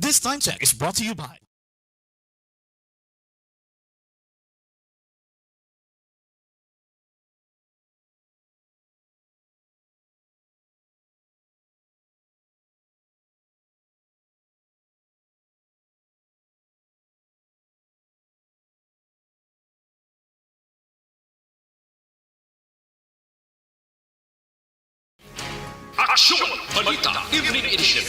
This time check is brought to you by Aksyon! Balita Evening Edition.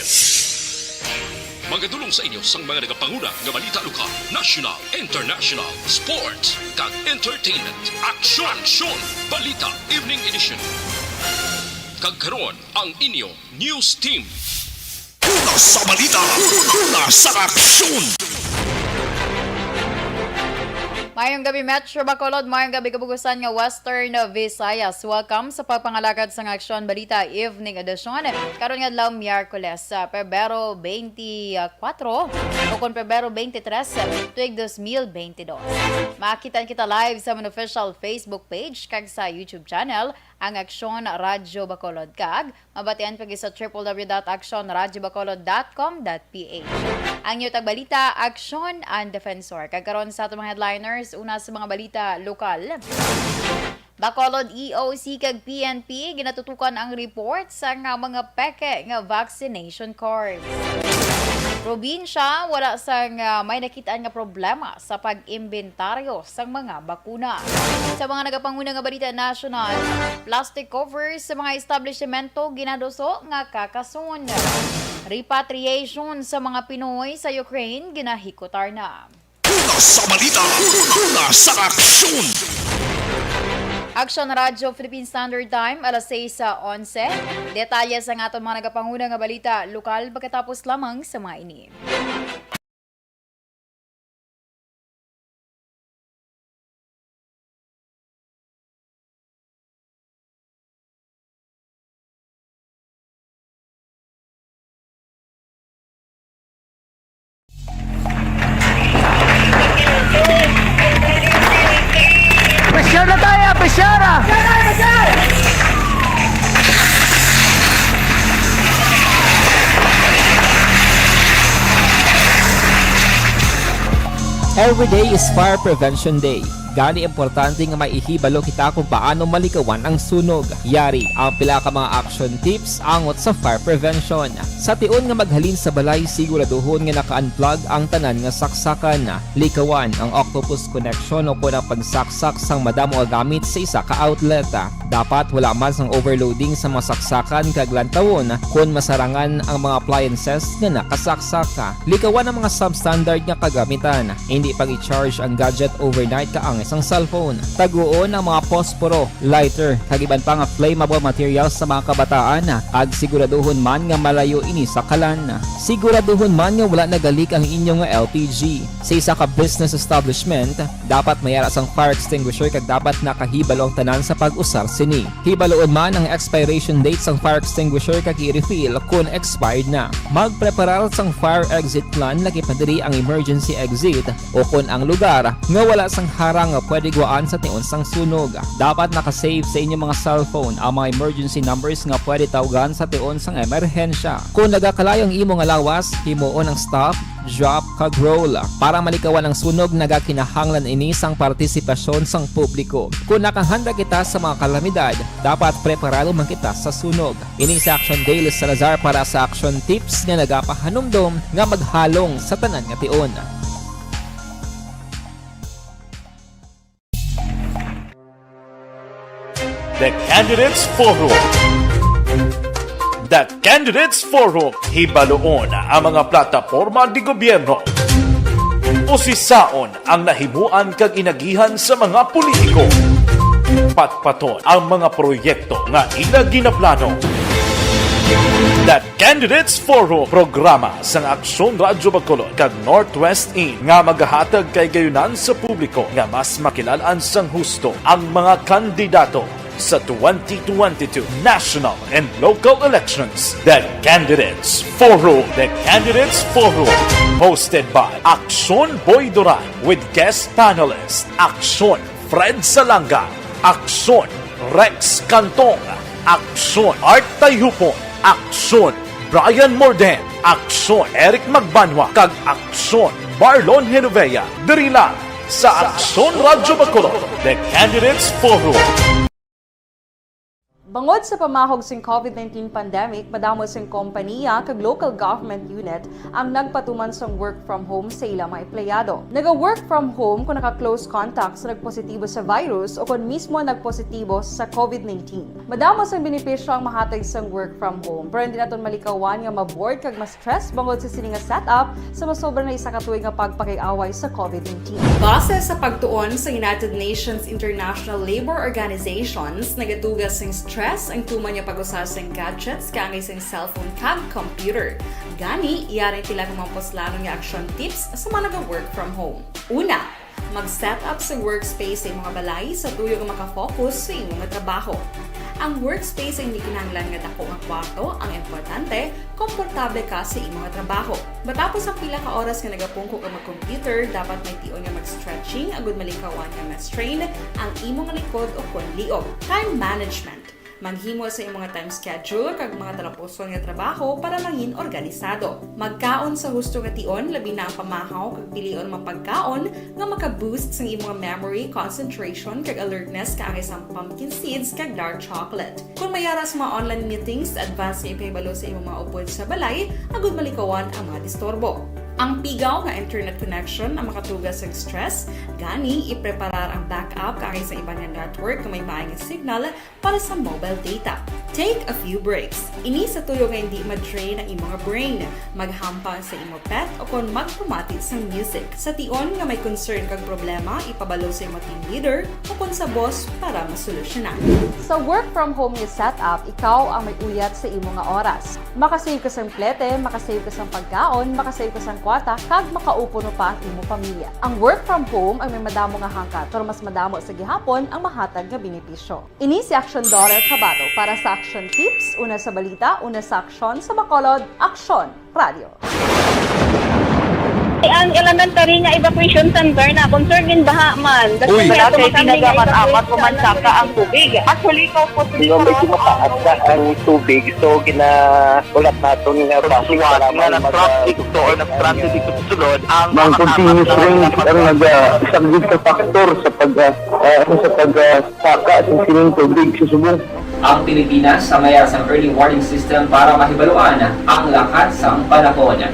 Magadulong sa inyo sang mga nagapanguna nga balita lokal, national, international, sports, kag entertainment. Aksyon! Balita Evening Edition. Kag karon ang inyo news team. Una sa balita, una sa aksyon. Mayong gabi Metro Bacolod, mayong gabi kabugusan nga Western Visayas. Welcome sa pagpangalagad sa Aksyon Balita Evening Edition. Karon nga adlaw Miyerkules, Pebrero 24 o kon Pebrero 23, tuig 2022. Makita kita live sa mga official Facebook page kag sa YouTube channel ang Aksyon Radyo Bacolod kag mabatian pag sa www.actionradyobacolod.com.ph. Ang inyong tagbalita, Aksyon and Defensor. Kagkaroon sa itong mga headliners, una sa mga balita lokal. Bacolod EOC kag PNP ginatutukan ang report sa mga peke nga vaccination cards. Probinsya, wala sang may nakitaan nga problema sa pag-imbentaryo sang mga bakuna. Sa mga nagapanguna nga balita national, plastic covers sa mga establishmento ginadoso nga kakasun. Repatriation sa mga Pinoy sa Ukraine ginahikotar na. Una sa balita, una sa aksyon. Aksyon Radyo Philippine Standard Time, alas 6:11. Detalye sa nga mga nagapanguna nga balita lokal pagkatapos lamang sa mga ini. Besyara tayo! Besyara! Every day is Fire Prevention Day. Gani importante nga maihibalo kita kung paano malikawan ang sunog. Yari ang pila ka mga action tips angot sa fire prevention. Sa tion nga maghalin sa balay, siguraduhon nga naka-unplug ang tanan nga saksakan. Likawan ang octopus connection o kung ang pagsaksak sang madamo nga gamit sa isa ka outlet. Dapat wala man sang overloading sa mga saksakan kag lantawon kung masarangan ang mga appliances nga nakasaksaka. Likawan ang mga substandard nga kagamitan. Hindi pag i-charge ang gadget overnight kaang isang cellphone. Taguon ang mga posporo, lighter, kag iban pa nga flammable materials sa mga kabataan ag siguraduhon man nga malayo ini sa kalan. Siguraduhon man nga wala nagalik ang inyong LPG. Sa isa ka business establishment, dapat mayara sang fire extinguisher kag dapat nakahibalo ang tanan sa pag-usar sini. Hibaloon man ang expiration date sang fire extinguisher kag i-refill kung expired na. Magpreparar sang fire exit plan laki padiri ang emergency exit o kung ang lugar nga wala sang harang nga pwede guwaan sa tion sang sunog. Dapat nakasave sa inyong mga cellphone ang mga emergency numbers nga pwede tawagan sa tion sang emerhensya. Kung nagakalayong imo nga lawas, himuon ang stop, drop, kag roll. Para malikawan ang sunog, nagakinahanglan ini sang partisipasyon sang publiko. Kung nakahanda kita sa mga kalamidad, dapat preparado man kita sa sunog. Ini sa Action Daily Salazar para sa action tips nga nagapahanumdom nga maghalong sa tanan nga tion. The Candidates Forum. The Candidates Forum. Hibaloon ang mga plataporma di gobyerno. Usisaon ang nahimuan kag inagihan sa mga politiko. Patpaton ang mga proyekto nga ila ginaplano. The Candidates Forum, programa sa Aksyon Radyo Bacolod kag Northwest In nga magahatag kay gayunan sa publiko nga mas makilalaan sang husto ang mga kandidato sa 2022 national and local elections. The Candidates Forum. The Candidates Forum, hosted by Aksyon Boy Duran with guest panelists Aksyon Fred Salanga, Aksyon Rex Cantong, Aksyon Art Tayupon, Aksyon Brian Morden, Aksyon Eric Magbanwa, kag Aksyon Marlon Genovea. Diri lang sa Aksyon Radyo Bacolod, The Candidates Forum. Bangod sa pamahog sing COVID-19 pandemic, madamo sing kompanya kag local government unit ang nagpatuman sang work from home sa ilang mga empleyado. Naga-work from home kung naka-close contact sa nagpositibo sa virus o kung mismo nagpositibo sa COVID-19. Madamo sang benepisyo ang mahatag sang work from home, pero hindi naton malikawan nga ma-bored kag ma-stress bangod sa sini nga setup sa masobra na isa ka tuig nga pagpakiaway sa COVID-19. Base sa pagtuon sa United Nations International Labour Organizations, nagatugas sing stress ang tuman niya pag-usas ng gadgets kaangay sa cellphone kag computer. Gani, iyarin tila kung mga poslanong nga action tips sa mga nag-work from home. Una, mag-set up sa workspace sa imong balay sa tuyo nga makafocus sa imong trabaho. Ang workspace ay hindi kinahanglan nga dako nga kwarto, ang importante, komportable ka sa imong trabaho. Matapos ang pila ka oras nga nagapungko ka mag-computer, dapat may tion nga mag-stretching agud malikawan nga ma-strain ang imong likod o konliog. Time management. Maghimo sa imong time schedule kag mga talapuson nga trabaho para maging organisado. Magkaon sa husto nga tion, labi na ang pamahaw kag pilion mapagkaon nga maka-boost sa imong memory, concentration kag alertness kaangay sa pumpkin seeds kag dark chocolate. Kung mayara sa mga online meetings, advance nga ipahibalo sa imong mga upod sa balay, agud malikawan ang mga disturbo. Ang pigaw nga internet connection ang makatugas sa stress, gani ipreparar ang backup kaangay sa ibang network na may maayong signal para sa mobile data. Take a few breaks. Ini sa tuyo nga hindi ma-drain ang imong brain, maghampang sa imong pet o kung magpumati sa music. Sa tion nga may concern kag problema, ipabalo sa imong team leader o kung sa boss para masolusyonan. Sa work from home nga setup, ikaw ang may uyat sa imong nga oras. Makasave ka sa plete, makasave ka sa pagkaon, makasave ka sa kwata, kag makaupo no pa ang imong pamilya. Ang work from home ay may madamo nga hangkat, pero mas madamo sa gihapon ang mahatag nga benepisyo. Ini si Action Daughter Cabato para sa Action Tips, una sa balita, una sa aksyon sa Bacolod, Aksyon Radio. Ang elementary nga evacuation center na concern din baha man. Uy, kaya kaya pinagamat-amat kumansaka ang tubig. Actually, ikaw po Hindi medyo mataas na ang tubig. So, ulat natin nga Siwala nga ng traffic to or nag-traffic dito sa sulod ang mga continuous rain ang nag-isang sa factor sa pagsaka at sining tubig sa subong. Ang Pilipinas sa mayas ng early warning system para mahibaluan ang lakas ng panahon.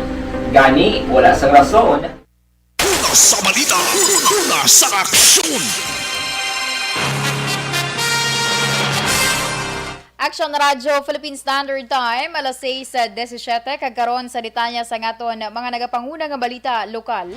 Gani, wala sa rason. Una sa balita, una sa aksyon. Action Radio Philippine Standard Time, alas 6:17, kagkaroon sa detanya sa ngaton mga nagapanguna nga balita lokal.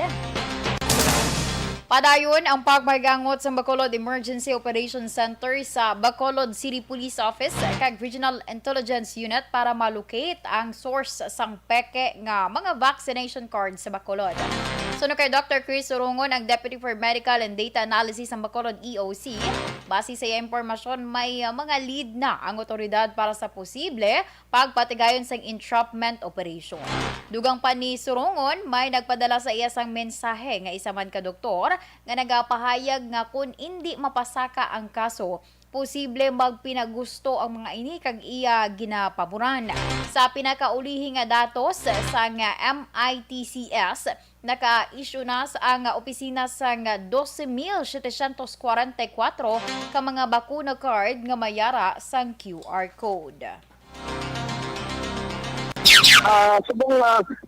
Padayon ang pagmagangot sa Bacolod Emergency Operations Center sa Bacolod City Police Office kag Regional Intelligence Unit para malocate ang source sang peke nga mga vaccination card sa Bacolod. Suno kay Dr. Chris Surungon, ang Deputy for Medical and Data Analysis ng Bacolod EOC, base sa impormasyon may mga lead na ang otoridad para sa posible pagpatigayon sa entrapment operation. Dugang pa ni Surungon, may nagpadala sa iya sang mensahe nga isa man ka doktor nga nagapahayag nga kung hindi mapasaka ang kaso, posible magpinagusto ang mga ini kag iya ginapaboran. Sa pinakaulihi nga datos sa nga MITCS, naka-issue na sa ang opisina sa nga 12,744 ka mga bakuna card nga mayara sang QR code. Subong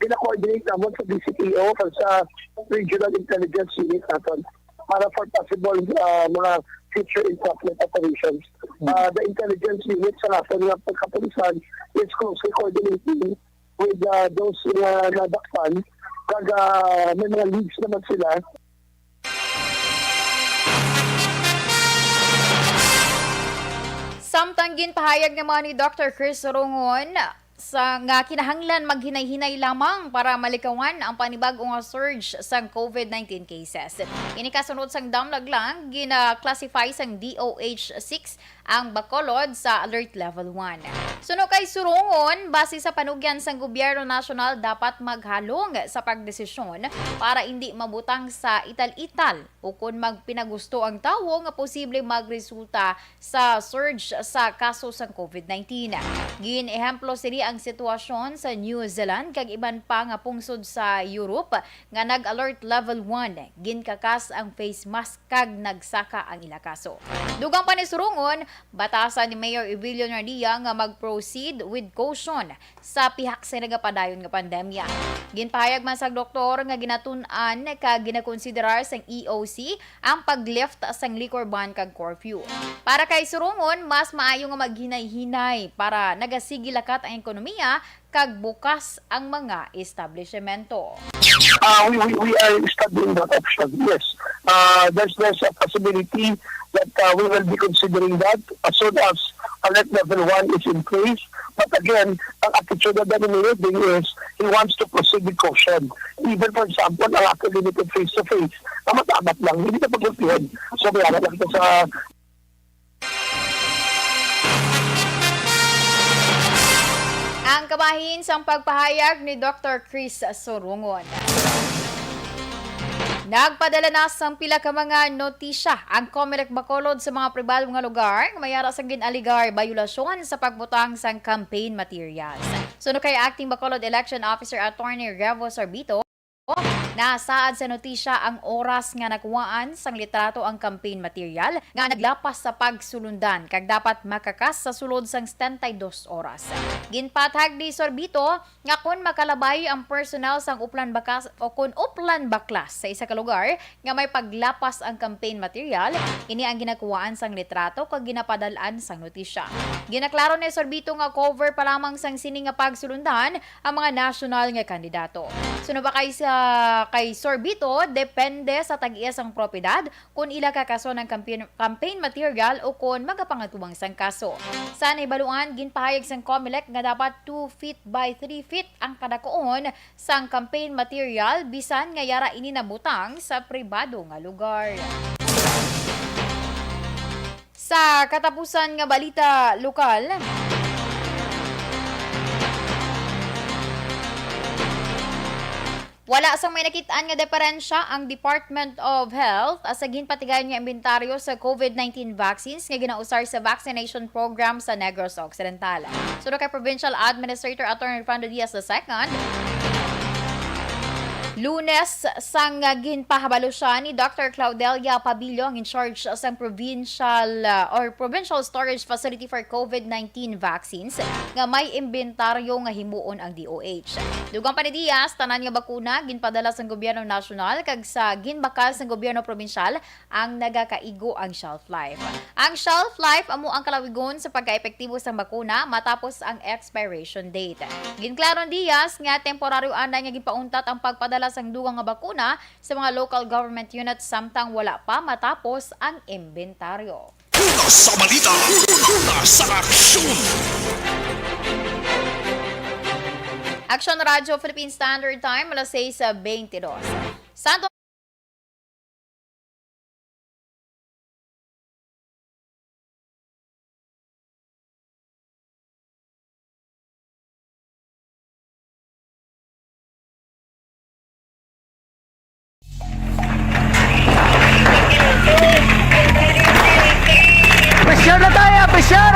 pina-coordinate naman sa DCPO sa Regional Intelligence Unit natin para for possible mga future entrapment operations. The intelligence unit sa natin ng pagkapulisan is closely coordinating with those nadakpan. May mga leads naman sila. Samtang pahayag naman ni Dr. Chris Surungon sa nga kinahanglan maghinay-hinay lamang para malikawan ang panibagong surge sa COVID-19 cases. Ini kasunod sang damlag lang, gina-classify sang DOH 6 ang Bacolod sa Alert Level 1. Suno kay surungon, base sa panugyan sang gobyerno nasyonal, dapat maghalong sa pagdesisyon para hindi mabutang sa ital-ital o kung magpinagusto ang tawo nga posible magresulta sa surge sa kaso sa COVID-19. Gin-ehemplo sini ang sitwasyon sa New Zealand kag iban pa nga pungsod sa Europe nga nag-alert level 1. Ginkakas ang face mask kag nagsaka ang ila kaso. Dugang pa ni surungon, batasan ni Mayor Evelio Nardia nga mag-proceed with caution sa pihak sa nagapadayon nga pandemya. Ginpahayag man sa doktor nga ginatun-an kag ginakonsiderar sang EOC ang paglift sang liquor ban kag curfew. Para kay surungon, mas maayo nga maghinay-hinay para nagasigilakat ang ekonomiya kag bukas ang mga establishmento. We are studying that option, yes. There's a possibility that we will be considering that as soon as alert level 1 is in place. But again, ang attitude na dominating is he wants to proceed with caution. Even for example, ang ato limited face-to-face, matamat lang, hindi na pag-ultihan. So, mayroon lang ito sa Ang kabahin sa pagpahayag ni Dr. Chris Surungon. Nagpadala na sang pila ka mga notisya ang Comelec Bacolod sa mga pribadong nga lugar nga mayara sa ginaligar bayulasyon sa pagbutang sang campaign materials. Suno kay Acting Bacolod Election Officer Attorney Revo Sorbito, nasaad sa notisya ang oras nga nakuhaan sang litrato ang campaign material nga naglapas sa pagsulundan kag dapat makakas sa sulod sang 72 oras. Ginpatag ni Sorbito nga kun makalabay ang personal sang uplan bakas o kun uplan baklas sa isa ka lugar nga may paglapas ang campaign material, ini ang ginakuhaan sang litrato kag ginapadalan sang notisya. Ginaklaro ni Sorbito nga cover pa lamang sang sini nga pagsulundan ang mga national nga kandidato. Suno ba kay Sorbito, depende sa tag-iya sang propiedad kung ila kakaso ng campaign material o kung magapangatuwang sang kaso. Sa naibaluan, ginpahayag sang Comelec nga dapat 2 feet by 3 feet ang kadakoon sang campaign material bisan nga yara ini nabutang sa pribado nga lugar. Sa katapusan nga balita lokal, wala sang may nakitaan nga diferensya ang Department of Health sa ginpatigayon nga inventaryo sa COVID-19 vaccines nga ginausar sa vaccination program sa Negros Occidental. Suno kay Provincial Administrator Attorney Fernando Diaz II, Lunes sang ginpahabalo siya ni Dr. Claudelia Pabilio ang in charge sang Provincial Storage Facility for COVID-19 vaccines nga may inventaryo nga himuon ang DOH. Dugang pa ni Diaz, tanan nga bakuna ginpadala sang gobyerno nasyonal kag sa ginbakal sang gobyerno provincial ang nagakaigo ang shelf life. Ang shelf life amo ang kalawigon sa pagka-epektibo sang bakuna matapos ang expiration date. Ginklaro ni Diaz nga temporaryo anay nga gipauntat ang pagpadala sang dugang nga bakuna sa mga local government units samtang wala pa matapos ang inventaryo. Una sa balita, una sa aksyon. Action Radio Philippine Standard Time, alas 6:22. Santo Pressure na tayo! Pressure!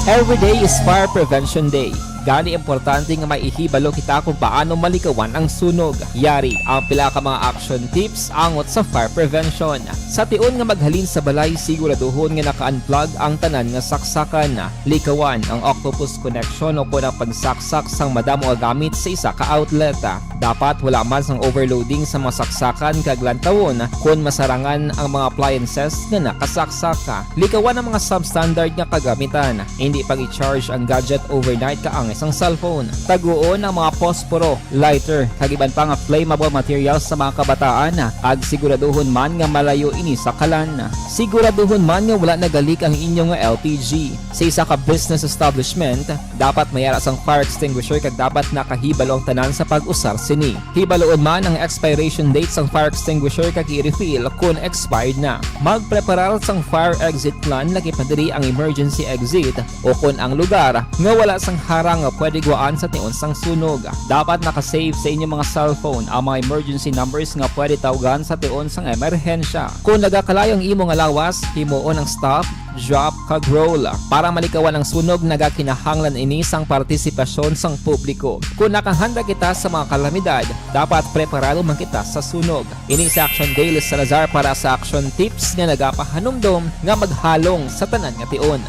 Every day is Fire Prevention Day. Gani importante nga maihibalo kita kung paano malikawan ang sunog. Yari ang pila ka mga action tips angot sa fire prevention. Sa tion nga maghalin sa balay, siguraduhon nga naka-unplug ang tanan nga saksakan. Likawan ang octopus connection o kung ang pagsaksak sang madamo nga gamit sa isa ka outlet. Dapat wala man sang overloading sa mga saksakan kag lantawon kung masarangan ang mga appliances nga nakasaksaka. Likawan ang mga substandard nga kagamitan. Hindi pag i-charge ang gadget overnight kaangay isang cellphone. Taguon ang mga posporo, lighter, kagiban pa nga flammable materials sa mga kabataan ag siguraduhon man nga malayo ini sa kalan. Siguraduhon man nga wala nagalik ang inyong LPG. Sa isa ka business establishment, dapat mayara sang fire extinguisher kag dapat nakahibalo ang tanan sa pag-usar sini. Hibaloon man ang expiration date sang fire extinguisher kag i-refill kung expired na. Magpreparar sang fire exit plan lagi padiri ang emergency exit o kung ang lugar nga wala sang harang nga pwede guaan sa tiun sang sunog. Dapat nakasave sa inyong mga cellphone ang mga emergency numbers nga pwede tawagan sa tiun sang emerhensya. Kung nagakalayo ang imong alawas, himuon ang stop, drop kag roll para malikawan ang sunog nagakinahanglan ini sang partisipasyon sang publiko. Kung nakahanda kita sa mga kalamidad, dapat preparado man kita sa sunog. Ini sa Action Daily Salazar para sa action tips nga nagapahanumdom nga maghalong sa tanan nga tion.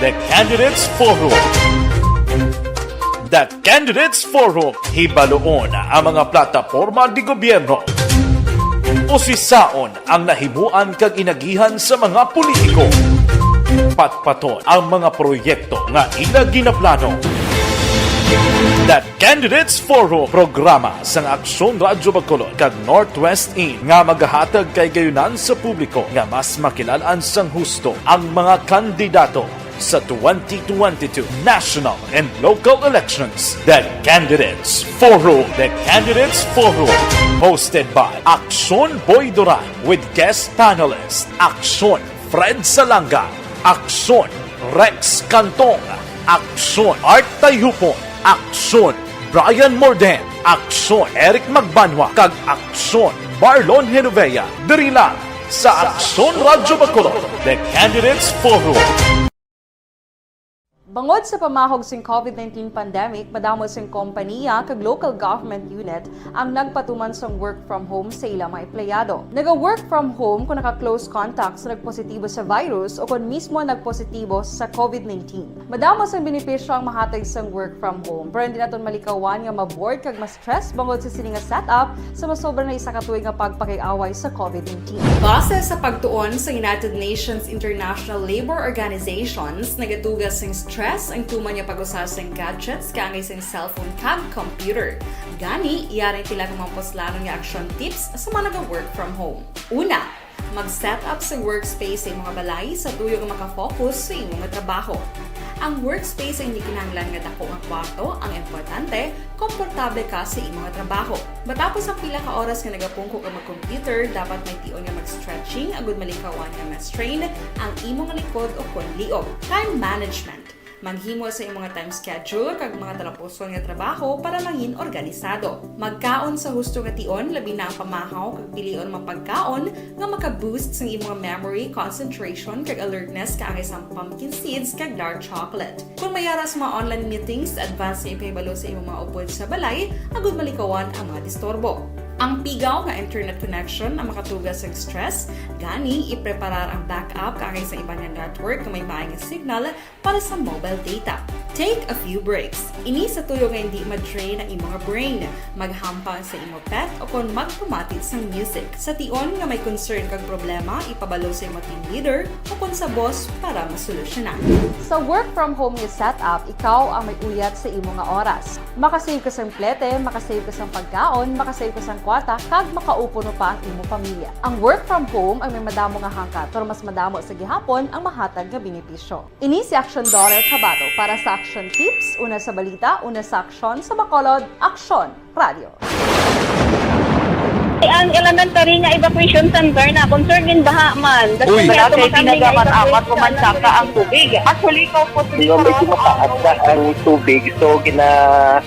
The Candidates Forum. The Candidates Forum, hibaloon ang mga plataporma di gobyerno. Usisaon ang nahimuan kag inagihan sa mga politiko. Patpaton ang mga proyekto nga ila ginaplano. The Candidates Forum, programa sang Aksyon Radyo Bacolod kag Northwest In nga magahatag kay gayunan sa publiko nga mas makilalaan sang husto ang mga kandidato sa 2022 national and local elections. The Candidates Forum. The Candidates Forum, hosted by Aksyon Boy Duran with guest panelist Aksyon Fred Salanga, Aksyon Rex Cantong, Aksyon Art Tayhupon, Aksyon Brian Morden, Aksyon Eric Magbanwa, kag Aksyon Marlon Genovea. Diri lang sa Aksyon Radyo Bacolod. The Candidates Forum. Bangod sa pamahog sing COVID-19 pandemic, madamo sing kompanya kag local government unit ang nagpatuman sang work from home sa ilang mga empleyado. Naga-work from home kung naka-close contact sa nagpositibo sa virus o kung mismo nagpositibo sa COVID-19. Madamo sang benepisyo ang mahatag sang work from home, pero hindi naton malikawan nga ma-bored kag ma-stress bangod sa sini nga setup sa masobra na isa ka tuig nga pagpakiaway sa COVID-19. Base sa pagtuon sa United Nations International Labour Organizations, nagatugas sing stress ang tuman niya pag-usar sa gadgets kaangay sa cellphone kag computer. Gani, iyaring tila kung mga poslano nga action tips sa mga nag-work from home. Una, mag-set up sa workspace sa mga balay sa tuyo nga makafocus sa imong trabaho. Ang workspace ay hindi kinahanglan nga dako nga kwarto, ang importante, komportable ka sa imong trabaho. Matapos ang pila ka oras nga nagapungko ka mag-computer, dapat may tion nga mag-stretching agud malikawan nga ma-strain ang imong likod o kon liog. Time management. Maghimo sa imong time schedule kag mga talapuson nga trabaho para maging organisado. Magkaon sa husto nga tion, labi na ang pamahaw kag pilion mapagkaon nga maka-boost sa imong memory, concentration kag alertness kaangay sa pumpkin seeds kag dark chocolate. Kung mayara sa mga online meetings, advance nga ipahibalo sa imong mga upod sa balay, agud malikawan ang mga disturbo. Ang pigaw nga internet connection ang makatugas sa stress, gani ipreparar ang backup kaangay sa ibang network na may maayong signal para sa mobile data. Take a few breaks. Ini sa tuyo nga hindi ma-drain ang imong brain, maghampang sa imong pet o kung magpumatid sa music. Sa tion nga may concern kag problema, ipabalo sa imong team leader o kung sa boss para masolusyonan. Sa work from home nga setup, ikaw ang may uyat sa imong nga oras. Makasave ka sa plete, makasave ka sa pagkaon, makasave ka sa kwata, kag makaupo no pa ang imong pamilya. Ang work from home ay may madamo nga hangkat, pero mas madamo sa gihapon ang mahatag nga benepisyo. Ini si Action Daughter Cabato para sa Action Tips, una sa balita, una sa aksyon sa Bacolod, Aksyon Radio. Ang elementary nga evacuation center na concern din baha man. Uy, kaya dati tumakami pinagamat-amat kumansaka ang tubig. Actually, ikaw po sa dito medyo mataas na ang tubig. So,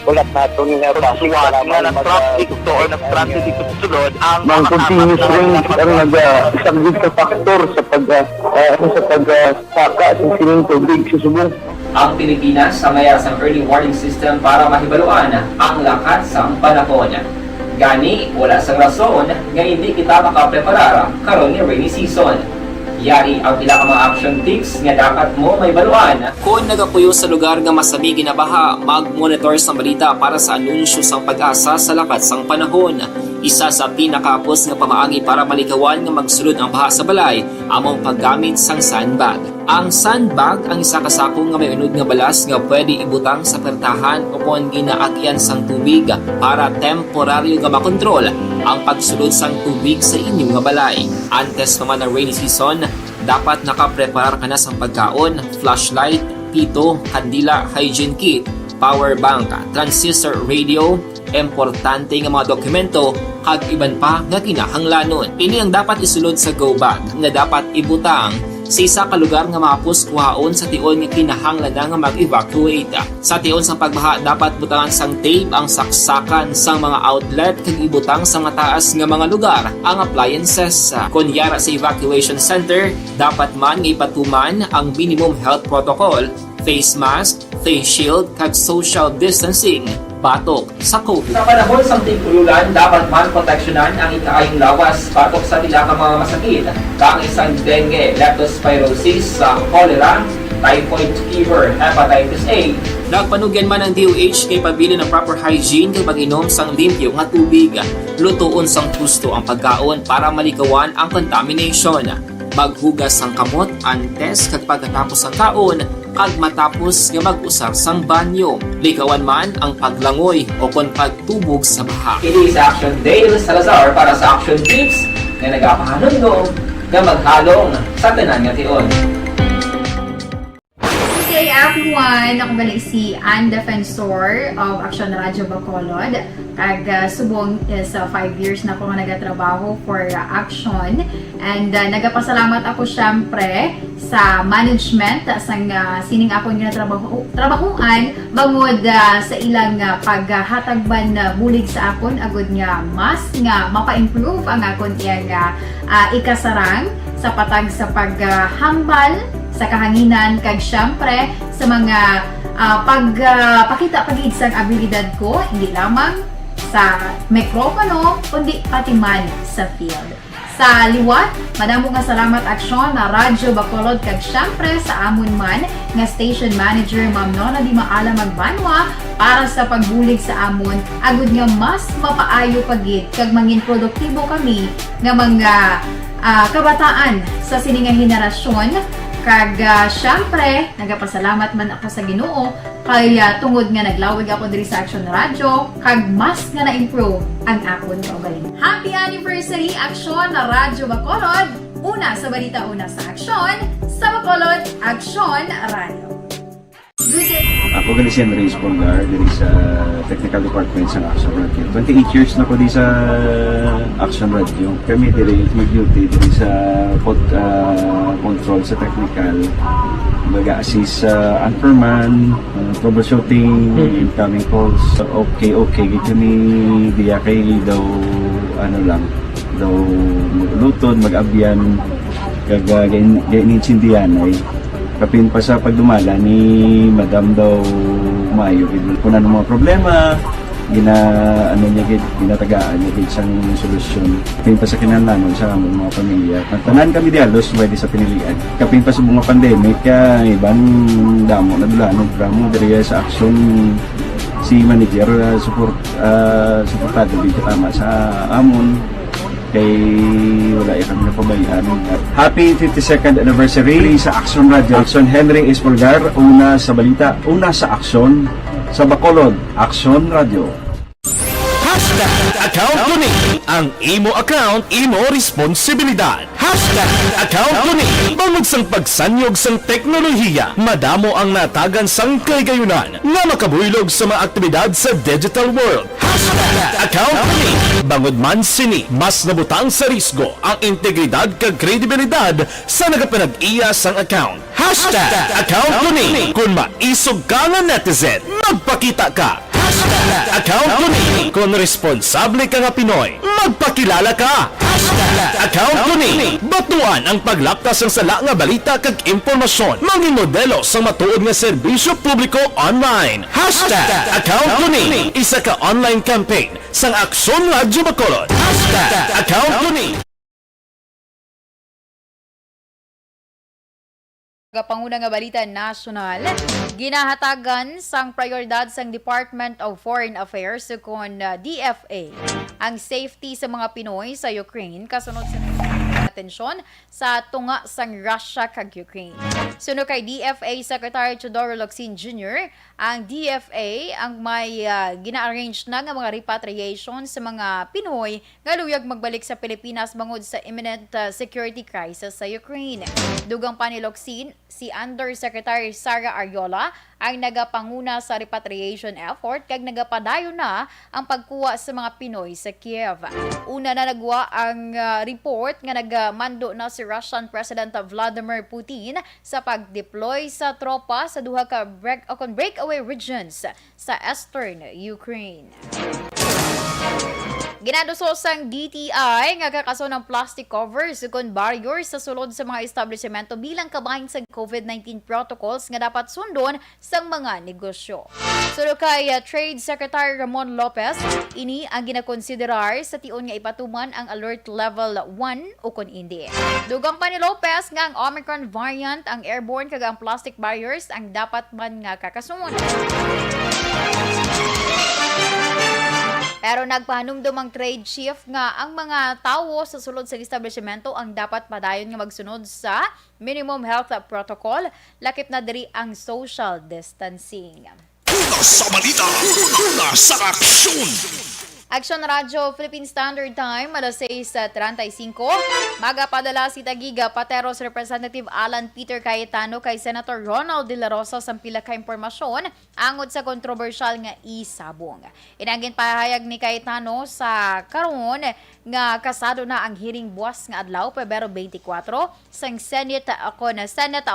ulat nato nga pasuwag nga ng traffic or nag-traffic dito sa sulod. Ang continuous rain ang isang good factor sa pagsaka sa sining tubig sa subong. Ang Pilipinas sa mayas ng early warning system para mahibaluan ang lakas ng panahon. Gani, wala sang rason nga hindi kita makapreparar karon ni rainy season. Yari ang pila ka mga action tips nga dapat mo may baluan. Kung nagapuyo sa lugar nga masabi ginabaha, mag-monitor sa balita para sa anunsyo sang pag-asa sa lakat sang panahon. Isa sa pinakaapos nga pamaagi para malikawan nga magsulod ang baha sa balay among paggamit sang sandbag. Ang sandbag ang isa ka sako nga may unod nga balas nga pwede ibutang sa pertahan upon ginaagyan sang tubig para temporaryo nga makontrol ang pagsulod sang tubig sa inyong nga balay. Antes naman ng rainy season, dapat nakapreparar ka na sang pagkaon, flashlight, pito, kandila, hygiene kit, power bank, transistor radio, importante nga mga dokumento kag iban pa nga kinahanglanon. Ini ang dapat isulod sa go bag nga dapat ibutang sa isa ka lugar nga mapus kuhaon sa tion nga kinahanglan nga mag-evacuate. Sa tion sa pagbaha dapat butangan sang tape ang saksakan sang mga outlet kag ibutang sa mga taas nga mga lugar ang appliances. Kunyara sa evacuation center, dapat man nga ipatuman ang minimum health protocol, face mask, face shield kag social distancing batok sa COVID. Sa panahon sa tigululan, dapat man proteksyonan ang ikaayong lawas batok sa tila ka mga masakit, kang isang dengue, leptospirosis, cholera, typhoid fever, hepatitis A. Nagpanugyan man ang DOH kay pabili ng proper hygiene kay pag-inom sang limpyo nga tubig. Lutuon sang gusto ang pagkaon para malikawan ang contamination. Maghugas sang kamot antes kag pagkatapos ang kaon kag matapos nga mag-usar sang banyo. Likawan man ang paglangoy o kon pagtubog sa baha. Kini sa Action Dale Salazar para sa Action Tips nga nagapahanundong nga maghalong sa tanan nga tion. Okay, everyone, ako balik si Ann Defensor of Action Radio Bacolod. Kag subong is 5 years na ako nga nagatrabaho for Action. And nagapasalamat ako syempre sa management sang sining ako nga trabahuan bangod sa ilang paghatagban na bulig sa akon agud nga mas nga mapa-improve ang akon iyang ikasarang sa patag sa paghambal sa kahanginan kag syempre sa mga pagpakita pagid sang abilidad ko hindi lamang sa mikropono kundi pati man sa field. Sa liwat, madamo nga salamat Aksyon na Radyo Bacolod kag syempre sa amon man nga station manager Ma'am Nona Di Maala Magbanwa para sa pagbulig sa amon agud nga mas mapaayo pagid kag mangin produktibo kami nga mga kabataan sa sining nga henerasyon. Kag syempre, nagapasalamat man ako sa Ginoo kay tungod nga naglawig ako diri sa Action Radio kag mas nga na-improve ang akon kaugalingon. Happy anniversary Action na Radyo Bacolod! Una sa balita, una sa Action, sa Bacolod, Action Radio. Good day! Ako gali si Andres Polgar dari sa Technical Department sa Action Radio. 28 years na ko di sa Action Radio. Kami diri mag-duty diri sa control sa technical. Mag-assist sa anchorman, troubleshooting, incoming calls. Okay. Kami diya kay daw daw maglutod, mag-abyan, ganinsindihan ay kapin pa sa pagdumala ni Madam daw Mayo kung ano mga problema ginatagaan niya gid sang solusyon kapin pa sa kinahanglan sa among mga pamilya at tanan kami dialos pwede sa pinilian kapin pa sa mga pandemic ibang damo na dulanon programo diri sa Action si manager suportado dito tama sa amon kay wala kami napabayaan. Happy 52nd anniversary sa Action Radio. Action Henry Espolgar, una sa balita, una sa Action, sa Bacolod, Action Radio. Account ko ni ang imo account, imo responsibilidad. Account ko ni bangod sang pagsanyog sang teknolohiya, madamo ang natagan sang kaygayunan nga makabuylog sa mga aktibidad sa digital world. Account ko ni bangod man sini mas nabutang sa risgo ang integridad kag kredibilidad sa nagapanag-iya sang account. Account ko ni kung maisog ka nga netizen, magpakita ka. Account ko ni kung responsable ka nga Pinoy, magpakilala ka. Account ko ni batuan ang paglaptas ng sala nga balita kag impormasyon, mangin modelo sa matuod nga serbisyo publiko online. Account ko ni isa ka online campaign sang Aksyon Radio Bacolod. Account ko ni Kapanguna nga balita nasyonal, ginahatagan sang prioridad sang Department of Foreign Affairs kon DFA ang safety sa mga Pinoy sa Ukraine kasunod sa atensyon sa tunga sang Russia kag Ukraine. Suno kay DFA Secretary Teodoro Locsin Jr., ang DFA ang may gina-arrange na nga mga repatriation sa mga Pinoy nga luyag magbalik sa Pilipinas bangod sa imminent security crisis sa Ukraine. Dugang pa ni Locsin, si Undersecretary Sara Ariola ang nagapanguna sa repatriation effort kag nagapadayon na ang pagkuha sa mga Pinoy sa Kiev. Una na nagwa ang report nga nagmando na si Russian President Vladimir Putin sa pag-deploy sa tropa sa duha ka breakaway regions sa eastern Ukraine. Ginadusos ang DTI nga kakaso ng plastic covers kon barriers sa sulod sa mga establishmento bilang kabahin sa COVID-19 protocols nga dapat sundon sa mga negosyo. Sulo kay Trade Secretary Ramon Lopez, ini ang ginakonsiderar sa tion nga ipatuman ang alert level 1 o kon hindi. Dugang pa ni Lopez nga ang Omicron variant ang airborne kag ang plastic barriers ang dapat man nga kakasun. Pero nagpahanumdum ang trade chief nga ang mga tawo sa sulod sa establishmento ang dapat padayon nga magsunod sa minimum health protocol, lakip na diri ang social distancing. Una sa balita, una sa aksyon. Action Radio Philippine Standard Time, alas 6:35. Magapadala si Tagiga Pateros Representative Alan Peter Cayetano kay Senator Ronald De La Rosa sa pila ka impormasyon angod sa kontrobersyal nga isabong. Inangin pahayag ni Cayetano sa karon nga kasado na ang hearing buwas nga adlaw Pebrero 24 sang Senate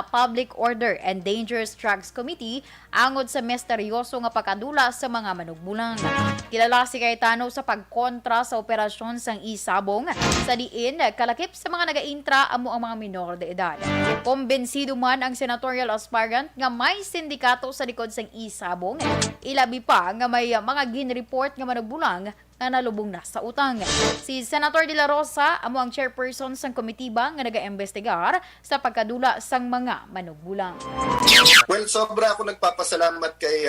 Public Order and Dangerous Drugs Committee angod sa misteryoso nga pagkadula sa mga manugbulang. Kilala si Cayetano sa pagkontra sa operasyon sang isabong sa diin kalakip sa mga nagaintra amo ang mga minor de edad. Kumbensido man ang senatorial aspirant nga may sindikato sa likod sang isabong, ilabi pa nga may mga gin-report nga manugbulang na nalubong na sa utang. Si Senator De La Rosa amo ang chairperson sang komitiba nga naga-investigar sa pagkadula sang mga manugbulang. Well, sobra ako nagpapasalamat kay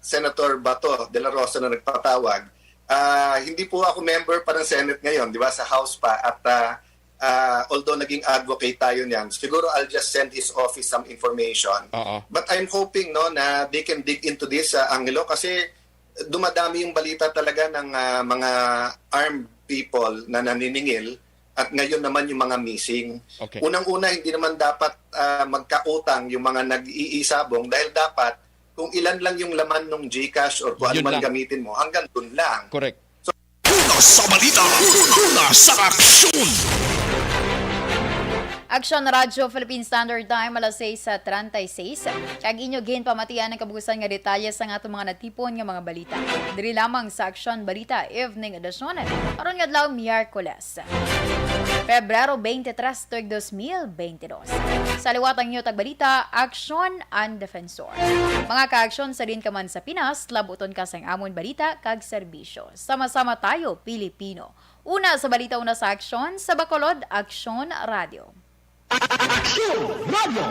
Senator Bato De La Rosa na nagpatawag. Hindi po ako member pa ng Senate ngayon, di ba, sa House pa, at although naging advocate tayo niyan, siguro I'll just send his office some information. But I'm hoping na they can dig into this, Angelo, kasi dumadami yung balita talaga ng mga armed people na naniningil at ngayon naman yung mga missing. Okay. Unang-una, hindi naman dapat magkautang yung mga nag-iisabong dahil dapat kung ilan lang yung laman ng GCash or kung ano man gamitin mo, hanggang dun lang. Correct. Una sa balita, una sa aksyon. Action Radio Philippine Standard Time, alas 6:36. Kag inyo gin pamatian ang kabugusan nga detalye sa atong mga natipon nga mga balita. Diri lamang sa Action Balita Evening Edition aron nga adlaw Miyerkules, Pebrero 23, 2022. Sa liwatang inyo tagbalita, Action and Defensor. Mga ka-aksyon sa din ka man sa Pinas, labuton ka sang amon balita kag serbisyo. Sama-sama tayo, Pilipino. Una sa balita, una sa aksyon, sa Bacolod, Action Radio. Aksyon Radio!